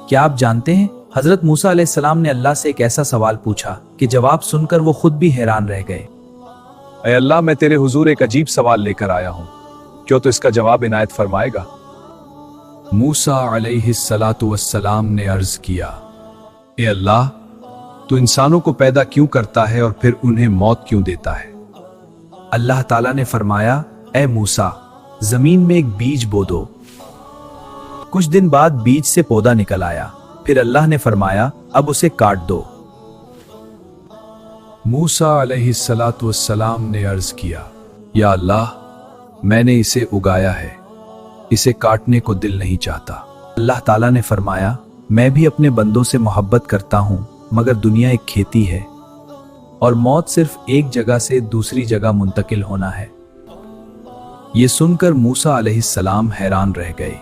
क्या आप जानते हैं हजरत मूसा अलैहिस्सलाम ने अल्लाह से एक ऐसा सवाल पूछा कि जवाब सुनकर वो खुद भी हैरान रह गए। ऐ अल्लाह, मैं तेरे हुजूर एक अजीब सवाल लेकर आया हूँ, क्यों तो इसका जवाब इनायत फरमाएगा। मूसा अलैहिस्सलातु वस्सलाम ने अर्ज किया, ए अल्लाह, तू इंसानों को पैदा क्यों करता है और फिर उन्हें मौत क्यों देता है। अल्लाह ताला ने फरमाया, ए मूसा, जमीन में एक बीज बो दो। कुछ दिन बाद बीज से पौधा निकल आया। फिर अल्लाह ने फरमाया, अब उसे काट दो। मूसा अलैहिस्सलातु वस्सलाम ने अर्ज किया, या अल्लाह, मैंने इसे उगाया है, इसे काटने को दिल नहीं चाहता। अल्लाह ताला ने फरमाया, मैं भी अपने बंदों से मोहब्बत करता हूं, मगर दुनिया एक खेती है और मौत सिर्फ एक जगह से दूसरी जगह मुंतकिल होना है। ये सुनकर मूसा अलैहिस्सलाम हैरान रह गए।